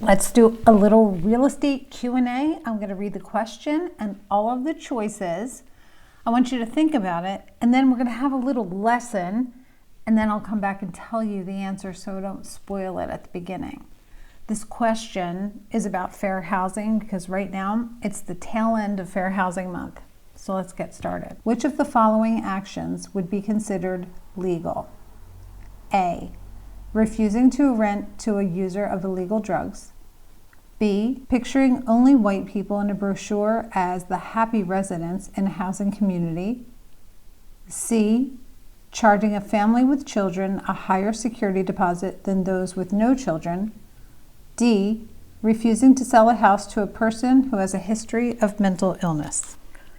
Let's do a little real estate Q&A. I'm going to read the question and all of the choices. I want you to think about it, and then we're going to have a little lesson, and then I'll come back and tell you the answer so I don't spoil it at the beginning. This question is about fair housing because right now it's the tail end of Fair Housing Month. So let's get started. Which of the following actions would be considered legal? A, refusing to rent to a user of illegal drugs. B, picturing only white people in a brochure as the happy residents in a housing community. C, charging a family with children a higher security deposit than those with no children. D, refusing to sell a house to a person who has a history of mental illness.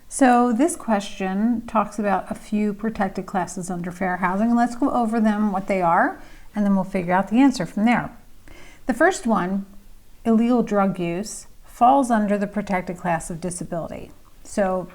So this question talks about a few protected classes under fair housing. Let's go over them, what they are, and then we'll figure out the answer from there. The first one, illegal drug use, falls under the protected class of disability. So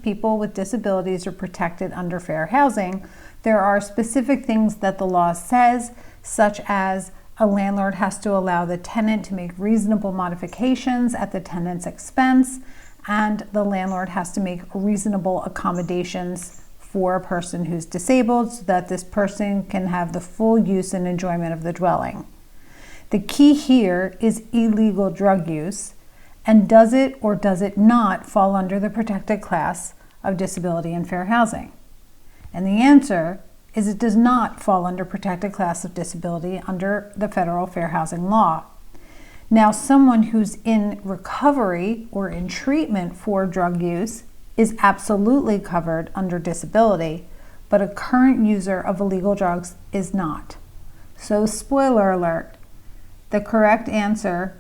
people with disabilities are protected under fair housing. There are specific things that the law says, such as a landlord has to allow the tenant to make reasonable modifications at the tenant's expense, and the landlord has to make reasonable accommodations for a person who's disabled so that this person can have the full use and enjoyment of the dwelling. The key here is illegal drug use, and does it or does it not fall under the protected class of disability and fair housing? And the answer is it does not fall under protected class of disability under the federal fair housing law. Now, someone who's in recovery or in treatment for drug use is absolutely covered under disability, but a current user of illegal drugs is not. So, spoiler alert, the correct answer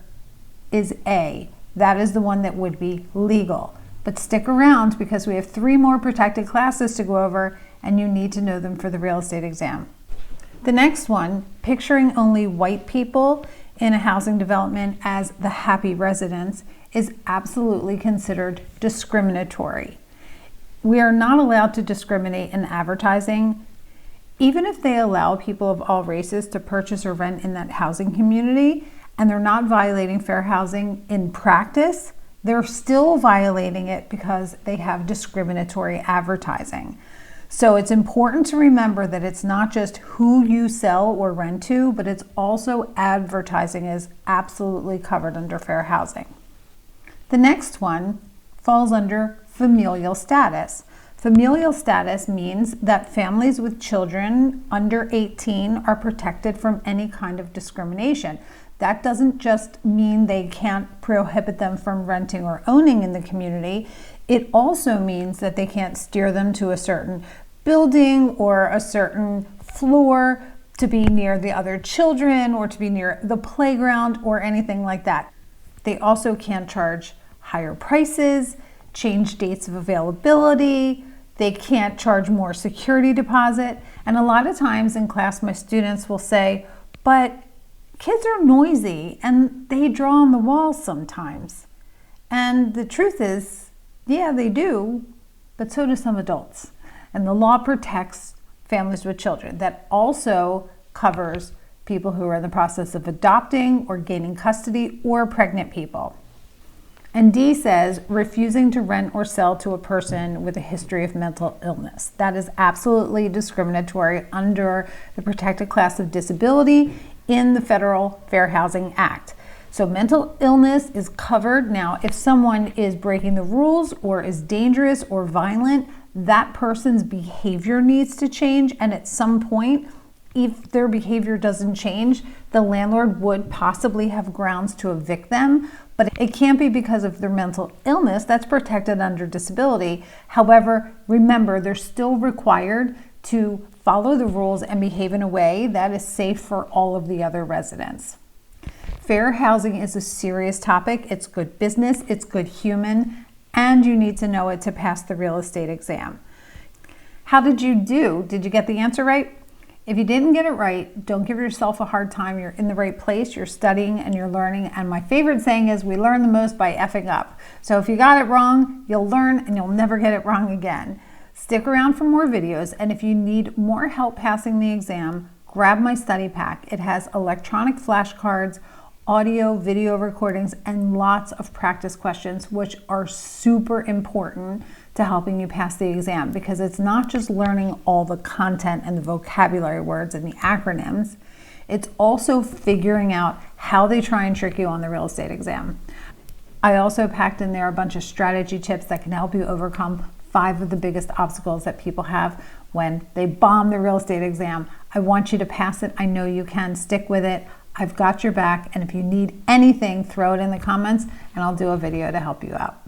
is A. That is the one that would be legal. But stick around because we have 3 more protected classes to go over, and you need to know them for the real estate exam. The next one, picturing only white people in a housing development as the happy residents, is absolutely considered discriminatory. We are not allowed to discriminate in advertising. Even if they allow people of all races to purchase or rent in that housing community, and they're not violating fair housing in practice, they're still violating it because they have discriminatory advertising. So it's important to remember that it's not just who you sell or rent to, but it's also advertising is absolutely covered under fair housing. The next one falls under familial status. Familial status means that families with children under 18 are protected from any kind of discrimination. That doesn't just mean they can't prohibit them from renting or owning in the community. It also means that they can't steer them to a certain building or a certain floor to be near the other children or to be near the playground or anything like that. They also can't charge higher prices, change dates of availability. They can't charge more security deposit. And a lot of times in class, my students will say, but kids are noisy and they draw on the walls sometimes. And the truth is, yeah, they do, but so do some adults. And the law protects families with children. That also covers people who are in the process of adopting or gaining custody or pregnant people. And D says refusing to rent or sell to a person with a history of mental illness. That is absolutely discriminatory under the protected class of disability in the Federal Fair Housing Act. So mental illness is covered. Now, if someone is breaking the rules or is dangerous or violent, that person's behavior needs to change. And at some point, if their behavior doesn't change, the landlord would possibly have grounds to evict them. But it can't be because of their mental illness. That's protected under disability. However, remember, they're still required to follow the rules and behave in a way that is safe for all of the other residents. Fair housing is a serious topic. It's good business, it's good human, and you need to know it to pass the real estate exam. How did you do? Did you get the answer right? If you didn't get it right, don't give yourself a hard time. You're in the right place, you're studying and you're learning. And my favorite saying is we learn the most by effing up. So if you got it wrong, you'll learn and you'll never get it wrong again. Stick around for more videos. And if you need more help passing the exam, grab my study pack. It has electronic flashcards, audio, video recordings, and lots of practice questions, which are super important to helping you pass the exam, because it's not just learning all the content and the vocabulary words and the acronyms, it's also figuring out how they try and trick you on the real estate exam. I also packed in there a bunch of strategy tips that can help you overcome 5 of the biggest obstacles that people have when they bomb the real estate exam. I want you to pass it. I know you can. Stick with it. I've got your back. And if you need anything, throw it in the comments and I'll do a video to help you out.